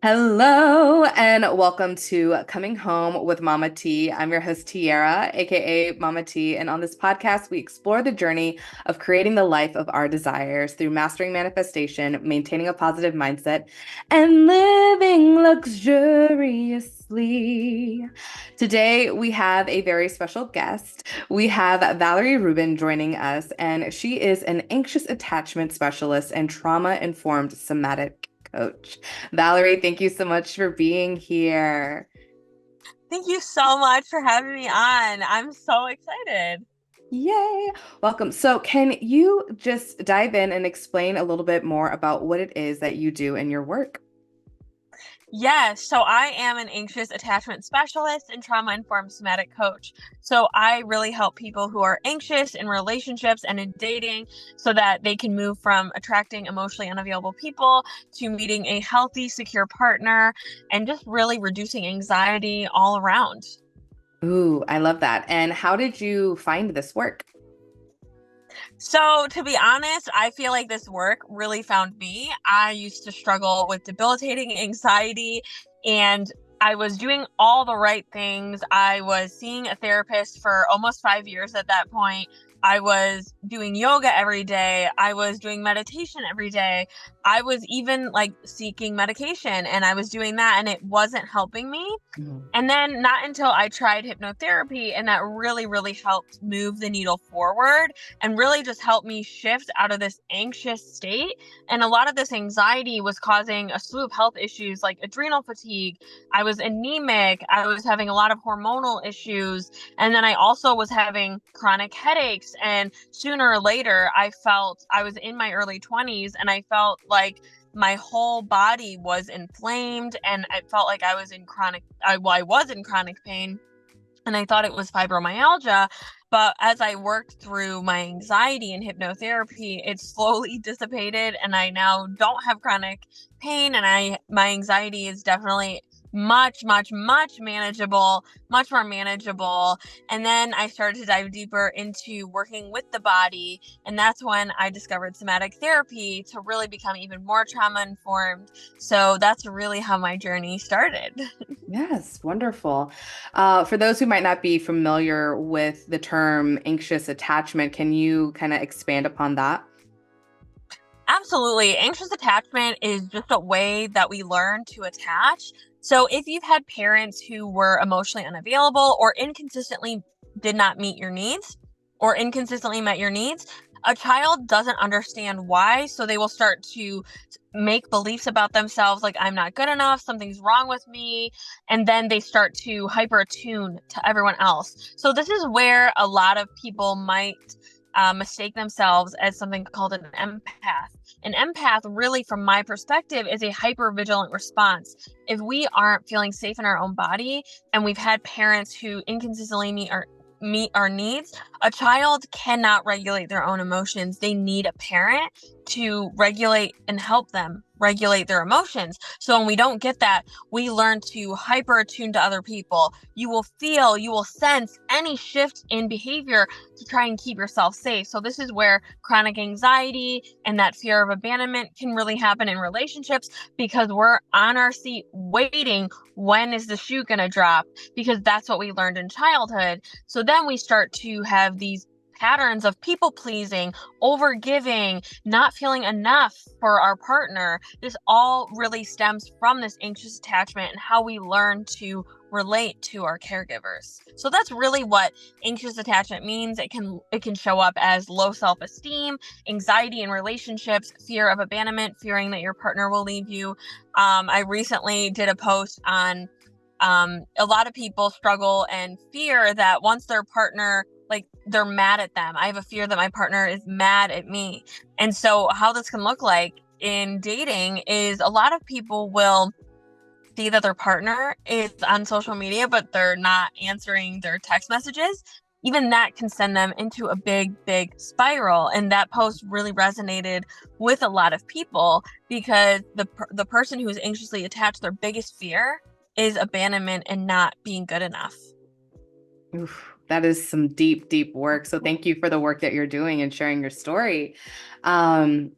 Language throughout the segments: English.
Hello and welcome to Coming Home with Mama T. I'm your host, Tiara, aka Mama T. And on this podcast, we explore the journey of creating the life of our desires through mastering manifestation, maintaining a positive mindset, and living luxuriously. Today, we have a very special guest. We have Valerie Rubin joining us, and she is an anxious attachment specialist and trauma-informed somatic coach. Valerie, thank you so much for being here. Thank you so much for having me on. I'm so excited. Yay! Welcome. So, can you just dive in and explain a little bit more about what it is that you do in your work? Yes, so I am an anxious attachment specialist and trauma-informed somatic coach. So I really help people who are anxious in relationships and in dating so that they can move from attracting emotionally unavailable people to meeting a healthy, secure partner and just really reducing anxiety all around. Ooh, I love that. And how did you find this work? So, to be honest, I feel like this work really found me. I used to struggle with debilitating anxiety, and I was doing all the right things. I was seeing a therapist for almost 5 years at that point. I was doing yoga every day. I was doing meditation every day. I was even like seeking medication, and I was doing that, and it wasn't helping me. Mhm. And then not until I tried hypnotherapy, and that really, really helped move the needle forward and really just helped me shift out of this anxious state. And a lot of this anxiety was causing a slew of health issues like adrenal fatigue. I was anemic. I was having a lot of hormonal issues. And then I also was having chronic headaches. And sooner or later, I was in my early 20s and I felt like my whole body was inflamed and I felt like I was in chronic pain and I thought it was fibromyalgia. But as I worked through my anxiety and hypnotherapy, it slowly dissipated and I now don't have chronic pain and my anxiety is definitely much, much, much more manageable. And then I started to dive deeper into working with the body. And that's when I discovered somatic therapy to really become even more trauma informed. So that's really how my journey started. Yes, wonderful. For those who might not be familiar with the term anxious attachment, can you kind of expand upon that? Absolutely. Anxious attachment is just a way that we learn to attach. So if you've had parents who were emotionally unavailable or inconsistently did not meet your needs or inconsistently met your needs, a child doesn't understand why. So they will start to make beliefs about themselves like, I'm not good enough, something's wrong with me. And then they start to hyper attune to everyone else. So this is where a lot of people might mistake themselves as something called an empath. An empath, really, from my perspective, is a hyper vigilant response. If we aren't feeling safe in our own body and we've had parents who inconsistently meet our needs, a child cannot regulate their own emotions. They need a parent to regulate and help them regulate their emotions. So when we don't get that, we learn to hyper attune to other people. You will sense any shift in behavior to try and keep yourself safe. So this is where chronic anxiety and that fear of abandonment can really happen in relationships because we're on our seat waiting, when is the shoe going to drop? Because that's what we learned in childhood. So then we start to have these patterns of people pleasing, over giving, not feeling enough for our partner. This all really stems from this anxious attachment and how we learn to relate to our caregivers. So that's really what anxious attachment means. It can show up as low self-esteem, anxiety in relationships, fear of abandonment, fearing that your partner will leave you. I recently did a post on a lot of people struggle and fear that once their partner, like, they're mad at them. I have a fear that my partner is mad at me. And so how this can look like in dating is a lot of people will see that their partner is on social media, but they're not answering their text messages. Even that can send them into a big, big spiral. And that post really resonated with a lot of people because the person who is anxiously attached, their biggest fear is abandonment and not being good enough. Oof, that is some deep, deep work. So thank you for the work that you're doing and sharing your story. Um,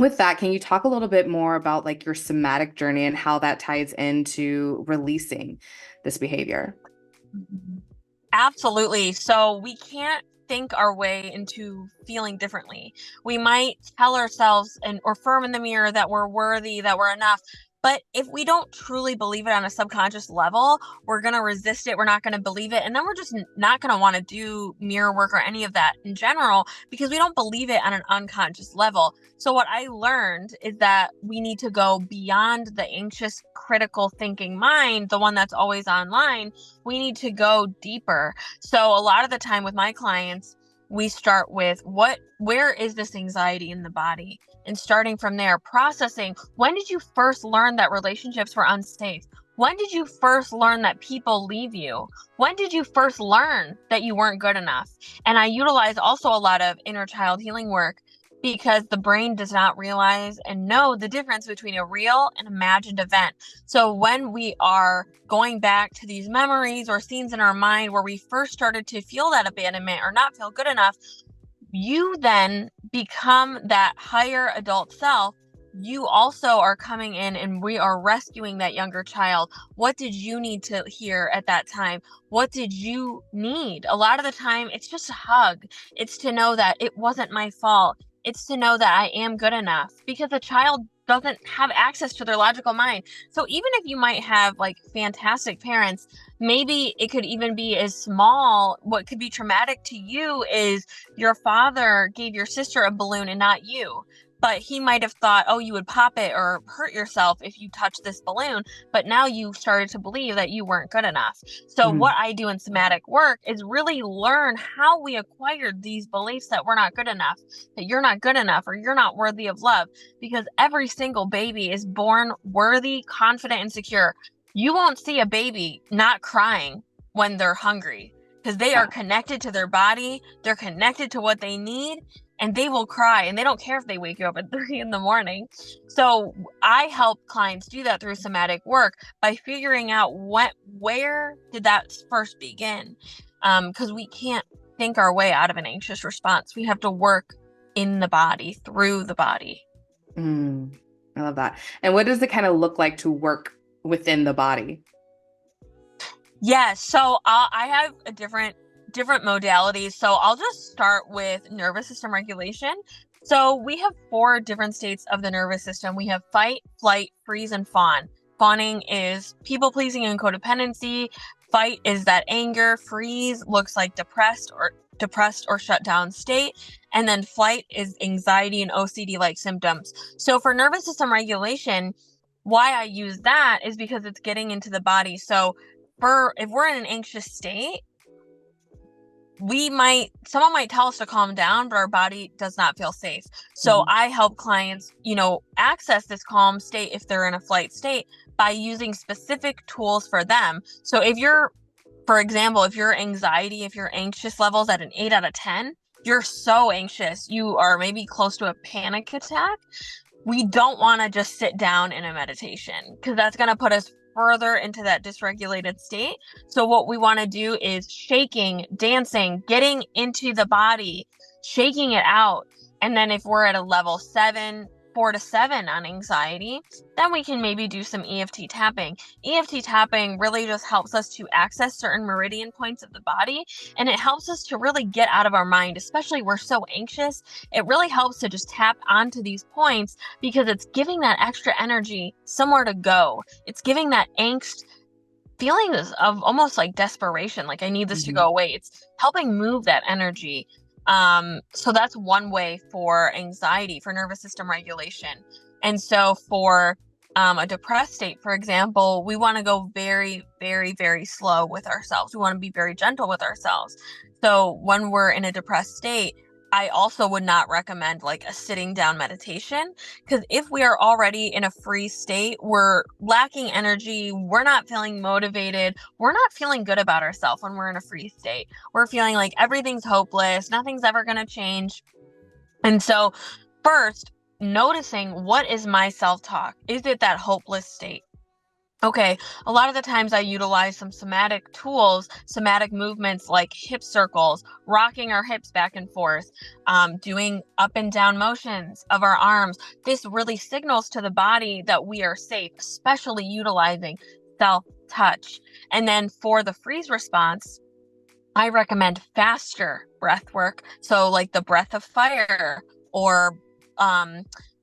with that, can you talk a little bit more about like your somatic journey and how that ties into releasing this behavior? Absolutely. So we can't think our way into feeling differently. We might tell ourselves and or affirm in the mirror that we're worthy, that we're enough. But if we don't truly believe it on a subconscious level, we're going to resist it. We're not going to believe it. And then we're just not going to want to do mirror work or any of that in general because we don't believe it on an unconscious level. So what I learned is that we need to go beyond the anxious, critical thinking mind, the one that's always online. We need to go deeper. So a lot of the time with my clients, we start with where is this anxiety in the body? And starting from there, processing, when did you first learn that relationships were unsafe? When did you first learn that people leave you? When did you first learn that you weren't good enough? And I utilize also a lot of inner child healing work because the brain does not realize and know the difference between a real and imagined event. So when we are going back to these memories or scenes in our mind where we first started to feel that abandonment or not feel good enough, you then become that higher adult self. You also are coming in and we are rescuing that younger child. What did you need to hear at that time? What did you need? A lot of the time, it's just a hug. It's to know that it wasn't my fault. It's to know that I am good enough because a child doesn't have access to their logical mind. So even if you might have like fantastic parents, maybe it could even be as small. What could be traumatic to you is your father gave your sister a balloon and not you. But he might have thought, oh, you would pop it or hurt yourself if you touch this balloon. But now you started to believe that you weren't good enough. So Mhm. what I do in somatic work is really learn how we acquired these beliefs that we're not good enough, that you're not good enough, or you're not worthy of love. Because every single baby is born worthy, confident, and secure. You won't see a baby not crying when they're hungry because they are Yeah. connected to their body, they're connected to what they need, and they will cry and they don't care if they wake you up at 3 in the morning. So I help clients do that through somatic work by figuring out where did that first begin? Because we can't think our way out of an anxious response. We have to work in the body, through the body. Mm, I love that. And what does it kind of look like to work within the body? Yeah, so I have a different modalities. So I'll just start with nervous system regulation. So we have four different states of the nervous system. We have fight, flight, freeze, and fawn. Fawning is people pleasing and codependency. Fight is that anger. Freeze looks like depressed or shut down state. And then flight is anxiety and OCD like symptoms. So for nervous system regulation, why I use that is because it's getting into the body. So if we're in an anxious state, someone might tell us to calm down, but our body does not feel safe. So Mhm. I help clients, access this calm state if they're in a flight state by using specific tools for them. So for example, if your anxious levels at an 8 out of 10, you're so anxious, you are maybe close to a panic attack. We don't want to just sit down in a meditation because that's going to put us further into that dysregulated state. So what we want to do is shaking, dancing, getting into the body, shaking it out. And then if we're at a level 4 to 7 on anxiety, then we can maybe do some EFT tapping. EFT tapping really just helps us to access certain meridian points of the body, and it helps us to really get out of our mind, especially we're so anxious. It really helps to just tap onto these points because it's giving that extra energy somewhere to go. It's giving that angst feelings of almost like desperation, like I need this to Mhm. go away. It's helping move that energy. So that's one way for anxiety, for nervous system regulation. And so for a depressed state, for example, we want to go very, very, very slow with ourselves. We want to be very gentle with ourselves. So when we're in a depressed state, I also would not recommend like a sitting down meditation because if we are already in a free state, we're lacking energy, we're not feeling motivated, we're not feeling good about ourselves when we're in a free state. We're feeling like everything's hopeless, nothing's ever going to change. And so, first, noticing what is my self talk? Is it that hopeless state? Okay, a lot of the times I utilize some somatic tools, somatic movements like hip circles, rocking our hips back and forth, doing up and down motions of our arms. This really signals to the body that we are safe, especially utilizing self touch. And then for the freeze response, I recommend faster breath work. So, like the breath of fire or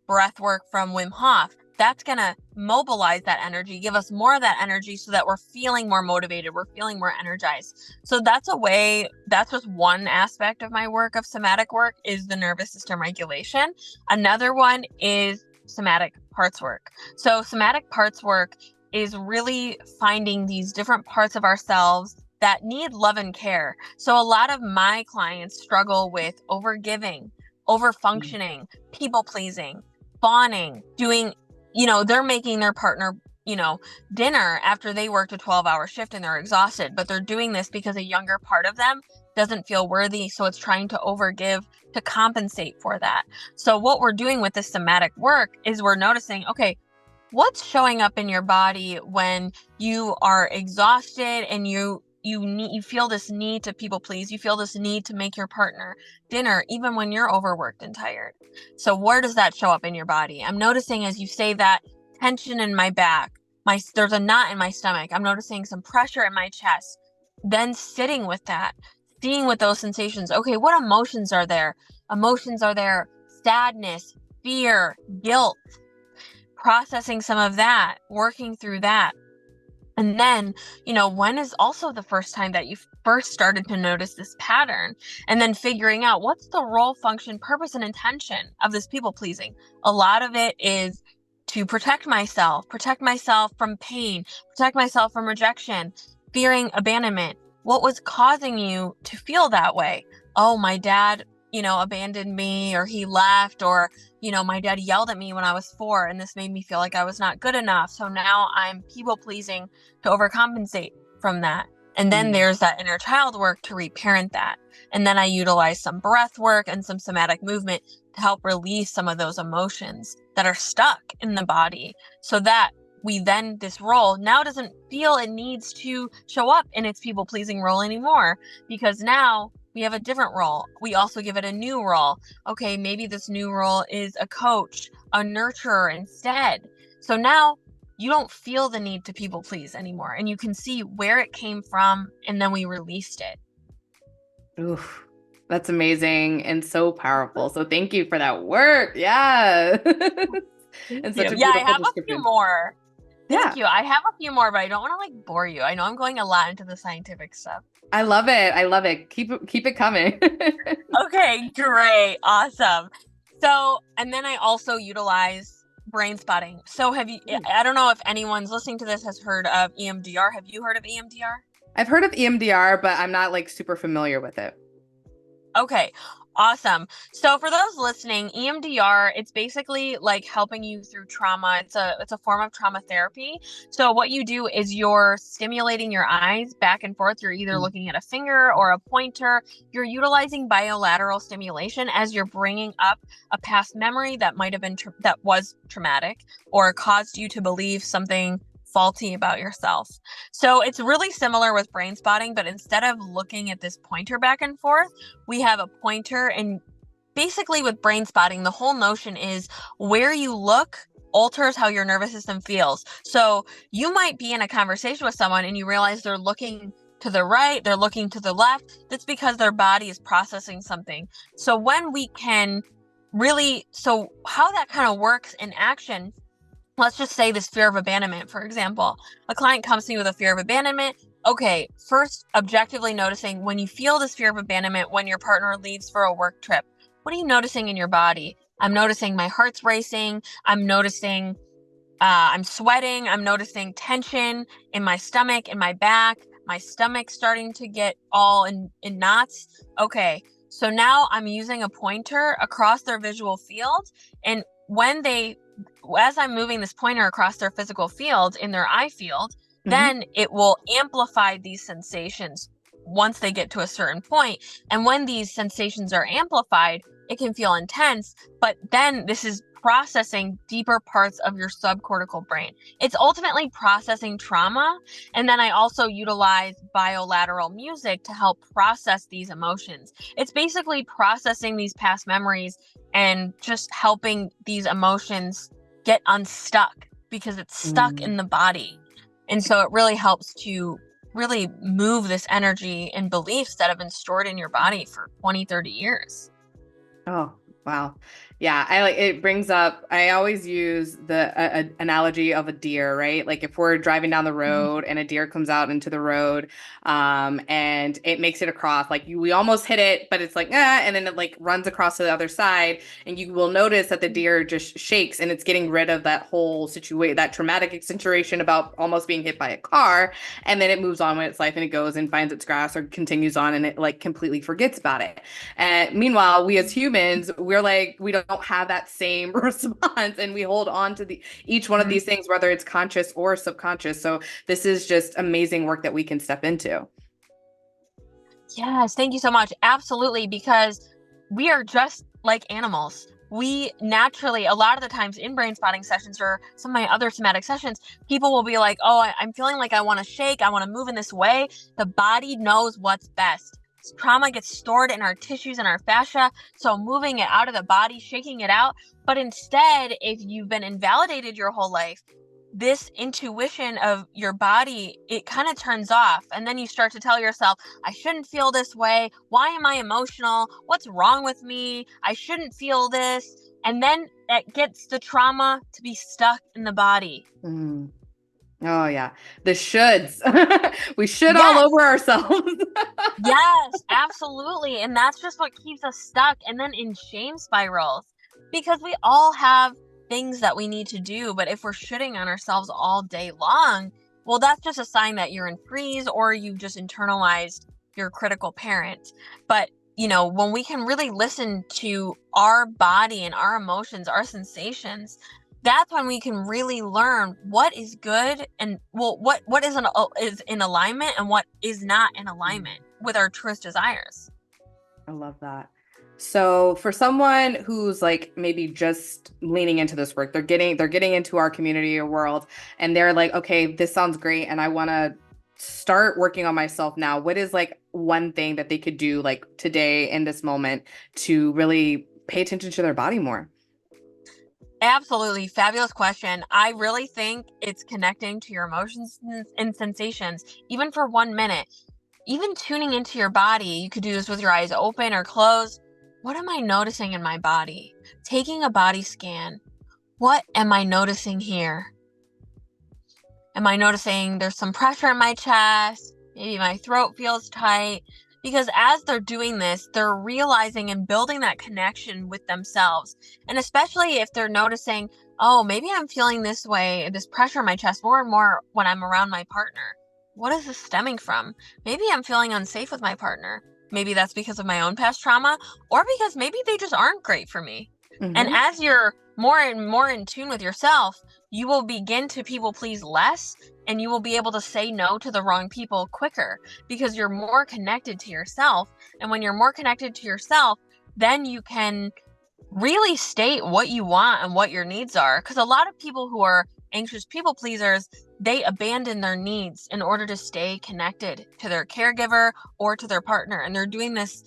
breath work from Wim Hof. That's going to mobilize that energy, give us more of that energy so that we're feeling more motivated, we're feeling more energized. So that's a way, that's just one aspect of my work of somatic work is the nervous system regulation. Another one is somatic parts work. So somatic parts work is really finding these different parts of ourselves that need love and care. So a lot of my clients struggle with overgiving, overfunctioning, people pleasing, fawning, doing, they're making their partner, dinner after they worked a 12-hour shift and they're exhausted, but they're doing this because a younger part of them doesn't feel worthy. So it's trying to overgive to compensate for that. So what we're doing with this somatic work is we're noticing, okay, what's showing up in your body when you are exhausted and you feel this need to people please, you feel this need to make your partner dinner even when you're overworked and tired. So where does that show up in your body? I'm noticing as you say that tension in my back, there's a knot in my stomach. I'm noticing some pressure in my chest. Then sitting with that, seeing what those sensations, okay, what emotions are there? Emotions are there, sadness, fear, guilt, processing some of that, working through that. And then, when is also the first time that you first started to notice this pattern? And then figuring out what's the role, function, purpose, and intention of this people pleasing. A lot of it is to protect myself from pain, protect myself from rejection, fearing abandonment. What was causing you to feel that way? Oh, my dad, abandoned me, or he left, or my dad yelled at me when I was 4 and this made me feel like I was not good enough. So now I'm people pleasing to overcompensate from that. And then there's that inner child work to reparent that. And then I utilize some breath work and some somatic movement to help release some of those emotions that are stuck in the body so that this role now doesn't feel it needs to show up in its people pleasing role anymore, because now we have a different role. We also give it a new role. Okay, maybe this new role is a coach, a nurturer instead. So now you don't feel the need to people please anymore, and you can see where it came from, and then we released it. Oof, that's amazing and so powerful. So thank you for that work. Yeah. And such a Yeah, I beautiful have a few description. more. Thank Yeah. you. I have a few more, but I don't want to bore you. I know I'm going a lot into the scientific stuff. I love it. I love it. Keep it coming. Okay, great. Awesome. So, and then I also utilize brain spotting. So I don't know if anyone's listening to this has heard of EMDR. Have you heard of EMDR? I've heard of EMDR, but I'm not like super familiar with it. Okay, awesome. So for those listening, EMDR, it's basically like helping you through trauma. It's a form of trauma therapy. So what you do is you're stimulating your eyes back and forth. You're either looking at a finger or a pointer. You're utilizing bilateral stimulation as you're bringing up a past memory that might have been that was traumatic or caused you to believe something faulty about yourself. So it's really similar with brain spotting, but instead of looking at this pointer back and forth, we have a pointer. And basically with brain spotting, the whole notion is where you look alters how your nervous system feels. So you might be in a conversation with someone and you realize they're looking to the right, they're looking to the left. That's because their body is processing something. So when we can so how that kind of works in action, let's just say this fear of abandonment, for example. A client comes to me with a fear of abandonment. Okay, first, objectively noticing when you feel this fear of abandonment when your partner leaves for a work trip, what are you noticing in your body? I'm noticing my heart's racing. I'm noticing I'm sweating. I'm noticing tension in my stomach, in my back. My stomach starting to get all in knots. Okay, so now I'm using a pointer across their visual field. And as I'm moving this pointer across their physical field in their eye field, then it will amplify these sensations once they get to a certain point. And when these sensations are amplified, it can feel intense, but then this is processing deeper parts of your subcortical brain. It's ultimately processing trauma. And then I also utilize bilateral music to help process these emotions. It's basically processing these past memories and just helping these emotions get unstuck because it's stuck in the body. And so it really helps to really move this energy and beliefs that have been stored in your body for 20, 30 years. Oh, wow. Yeah, it brings up, I always use the analogy of a deer, right? Like if we're driving down the road and a deer comes out into the road, and it makes it across, like we almost hit it, but it's like, and then it like runs across to the other side, and you will notice that the deer just shakes and it's getting rid of that whole situation, that traumatic accentuation about almost being hit by a car, and then it moves on with its life and it goes and finds its grass or continues on and it like completely forgets about it. And meanwhile, we as humans, we're like, we don't have that same response and we hold on to each one of these things, whether it's conscious or subconscious. So this is just amazing work that we can step into. Yes, thank you so much. Absolutely, because we are just like animals. We naturally, a lot of the times in brain spotting sessions or some of my other somatic sessions, people will be like, oh, I'm feeling like I want to shake. I want to move in this way. The body knows what's best. Trauma gets stored in our tissues and our fascia. So moving it out of the body, shaking it out. But instead, if you've been invalidated your whole life, this intuition of your body, it kind of turns off. And then you start to tell yourself, I shouldn't feel this way. Why am I emotional? What's wrong with me? I shouldn't feel this. And then that gets the trauma to be stuck in the body. Mm. Oh yeah. The shoulds. We should all Yes. over ourselves. Yes, absolutely. And that's just what keeps us stuck and then in shame spirals, because we all have things that we need to do. But if we're shitting on ourselves all day long, well, that's just a sign that you're in freeze or you've just internalized your critical parent. But, when we can really listen to our body and our emotions, our sensations, that's when we can really learn what is good and what is in alignment and what is not in alignment with our truest desires. I love that. So for someone who's like maybe just leaning into this work, they're getting into our community or world and they're like, okay, this sounds great and I want to start working on myself now. What is like one thing that they could do like today in this moment to really pay attention to their body more? Absolutely. Fabulous question. I really think it's connecting to your emotions and sensations, even for 1 minute. Even tuning into your body, you could do this with your eyes open or closed. What am I noticing in my body? Taking a body scan. What am I noticing here? Am I noticing there's some pressure in my chest? Maybe my throat feels tight. Because as they're doing this, they're realizing and building that connection with themselves. And especially if they're noticing, oh, maybe I'm feeling this way, this pressure in my chest more and more when I'm around my partner. What is this stemming from? Maybe I'm feeling unsafe with my partner. Maybe that's because of my own past trauma, or because maybe they just aren't great for me. And Mm-hmm. as you're more and more in tune with yourself, you will begin to people please less, and you will be able to say no to the wrong people quicker because you're more connected to yourself. And when you're more connected to yourself, then you can really state what you want and what your needs are. Because a lot of people who are anxious people pleasers, they abandon their needs in order to stay connected to their caregiver or to their partner. And they're doing this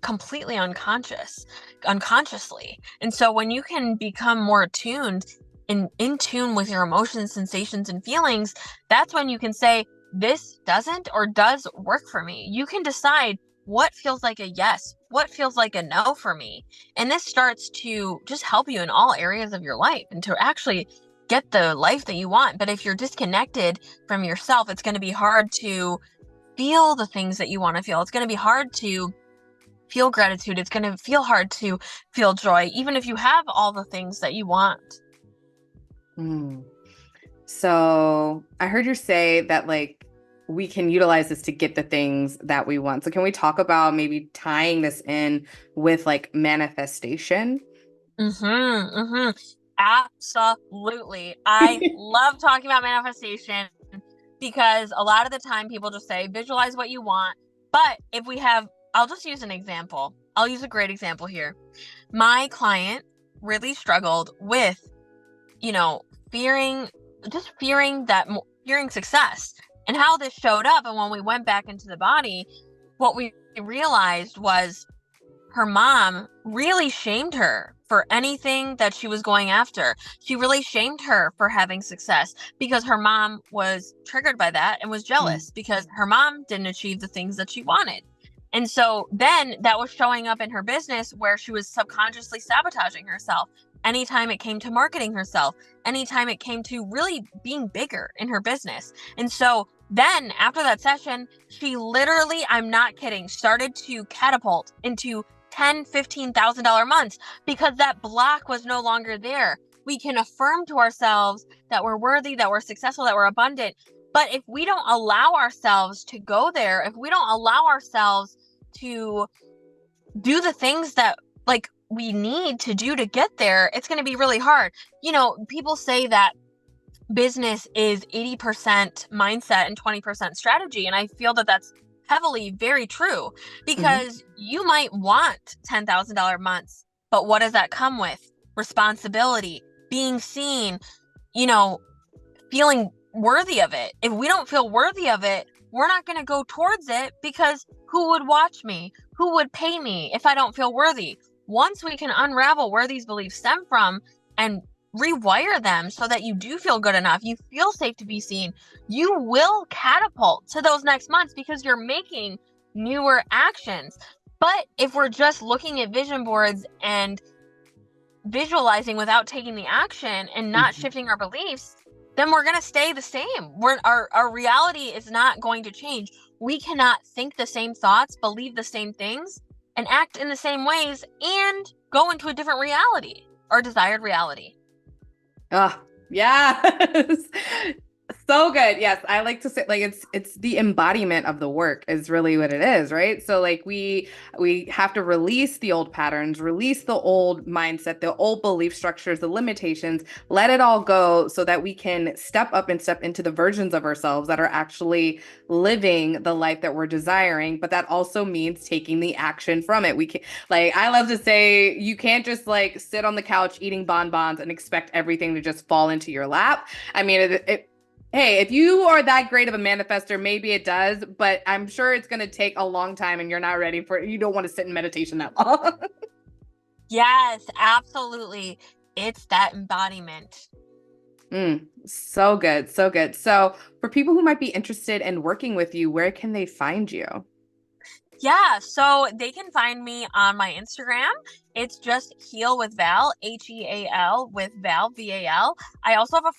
completely unconsciously. And so when you can become more attuned in tune with your emotions, sensations, and feelings, that's when you can say, this doesn't or does work for me. You can decide what feels like a yes, what feels like a no for me. And this starts to just help you in all areas of your life and to actually get the life that you want. But if you're disconnected from yourself, it's going to be hard to feel the things that you want to feel. It's going to be hard to feel gratitude. It's going to feel hard to feel joy, even if you have all the things that you want. Mm. So I heard you say that like we can utilize this to get the things that we want. So can we talk about maybe tying this in with like manifestation? Absolutely. I love talking about manifestation because a lot of the time people just say, visualize what you want. But if we have, I'll just use an example. I'll use a great example here. My client really struggled with, you know, fearing, just fearing that, fearing success, and how this showed up. And when we went back into the body, what we realized was her mom really shamed her for anything that she was going after. She really shamed her for having success because her mom was triggered by that and was jealous because her mom didn't achieve the things that she wanted. And so then that was showing up in her business, where she was subconsciously sabotaging herself anytime it came to marketing herself, anytime it came to really being bigger in her business. And so then after that session, she literally, I'm not kidding, started to catapult into $10,000-$15,000 months because that block was no longer there. We can affirm to ourselves that we're worthy, that we're successful, that we're abundant. But if we don't allow ourselves to go there, if we don't allow ourselves to do the things that like we need to do to get there, it's going to be really hard. You know, people say that business is 80% mindset and 20% strategy. And I feel that that's heavily very true, because you might want $10,000 months, but what does that come with? Responsibility, being seen, you know, feeling worthy of it. If we don't feel worthy of it, we're not going to go towards it, because who would watch me? Who would pay me if I don't feel worthy? Once we can unravel where these beliefs stem from and rewire them so that you do feel good enough, you feel safe to be seen, you will catapult to those next months because you're making newer actions. But if we're just looking at vision boards and visualizing without taking the action and not shifting our beliefs, then we're going to stay the same. Our reality is not going to change. We cannot think the same thoughts, believe the same things, and act in the same ways and go into a different reality, or desired reality. Oh, yes. So good. Yes. I like to say, like, it's the embodiment of the work is really what it is, right? So like we have to release the old patterns, release the old mindset, the old belief structures, the limitations, let it all go so that we can step up and step into the versions of ourselves that are actually living the life that we're desiring. But that also means taking the action from it. We can, like, I love to say, you can't just like sit on the couch eating bonbons and expect everything to just fall into your lap. I mean, hey, if you are that great of a manifester, maybe it does, but I'm sure it's going to take a long time and you're not ready for it. You don't want to sit in meditation that long. Yes, absolutely. It's that embodiment. So good. So good. So for people who might be interested in working with you, where can they find you? Yeah, so they can find me on my Instagram. It's just Heal with Val, HEAL with Val, VAL. I also have a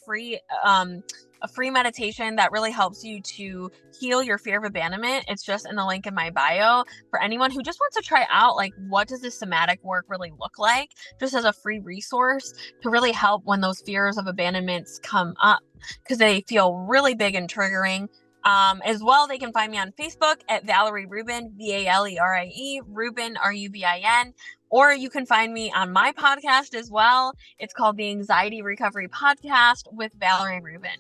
free meditation that really helps you to heal your fear of abandonment. It's just in the link in my bio for anyone who just wants to try out, like, what does this somatic work really look like, just as a free resource to really help when those fears of abandonments come up, because they feel really big and triggering. As well, they can find me on Facebook at Valerie Rubin, Valerie, Rubin, Rubin, or you can find me on my podcast as well. It's called the Anxiety Recovery Podcast with Valerie Rubin.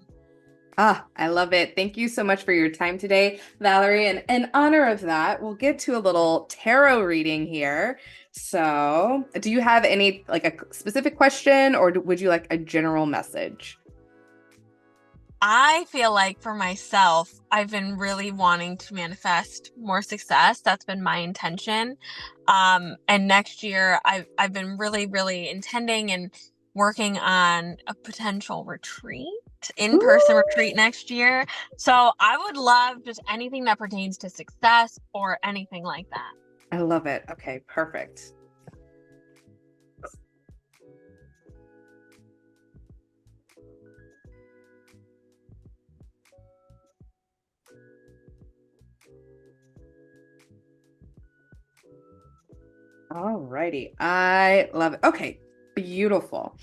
Ah, I love it. Thank you so much for your time today, Valerie. And in honor of that, we'll get to a little tarot reading here. So, do you have any, like, a specific question, or would you like a general message? I feel like for myself, I've been really wanting to manifest more success. That's been my intention. And next year, I've been really, really intending and working on a potential retreat, in-person retreat next year. So I would love just anything that pertains to success or anything like that. I love it. Okay, perfect. All righty. I love it. Okay, beautiful.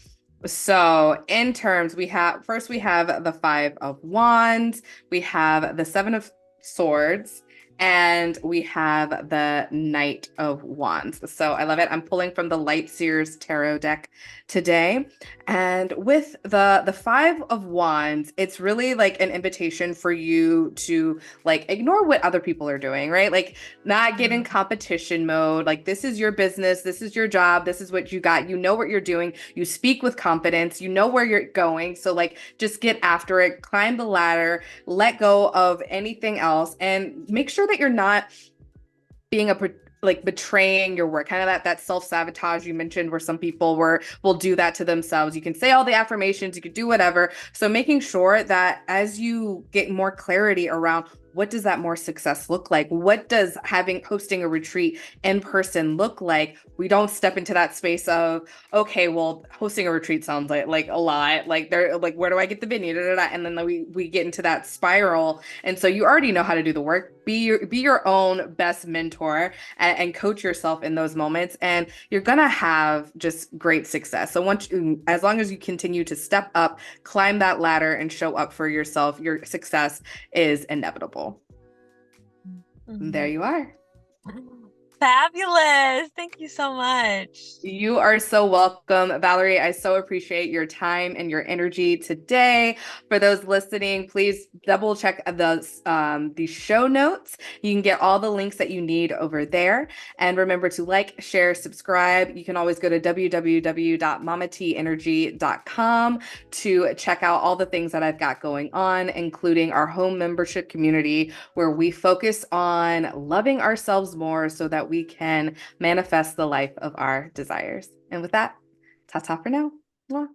So in terms, we have the Five of Wands, we have the Seven of Swords, And we have the Knight of Wands. So I love it. I'm pulling from the Light Seers Tarot deck today. And with the Five of Wands, it's really like an invitation for you to like ignore what other people are doing, right? Like not get in Mm. competition mode. Like this is your business, this is your job, this is what you got. You know what you're doing. You speak with confidence. You know where you're going. So like just get after it, climb the ladder, let go of anything else, and make sure that you're not being like betraying your work, kind of that self-sabotage you mentioned, where some people will do that to themselves. You can say all the affirmations, you can do whatever. So making sure that as you get more clarity around what does that more success look like, what does having hosting a retreat in person look like, we don't step into that space of, okay, well, hosting a retreat sounds like a lot, like they're like, where do I get the venue, da, da, da. And then we get into that spiral. And so you already know how to do the work. Be your own best mentor, and coach yourself in those moments, and you're gonna have just great success. So as long as you continue to step up, climb that ladder, and show up for yourself, your success is inevitable. And there Mhm. you are. Fabulous. Thank you so much. You are so welcome, Valerie. I so appreciate your time and your energy today. For those listening, please double check the show notes. You can get all the links that you need over there. And remember to like, share, subscribe. You can always go to www.mamateenergy.com to check out all the things that I've got going on, including our home membership community, where we focus on loving ourselves more so that we can manifest the life of our desires. And with that, ta ta for now. Mwah.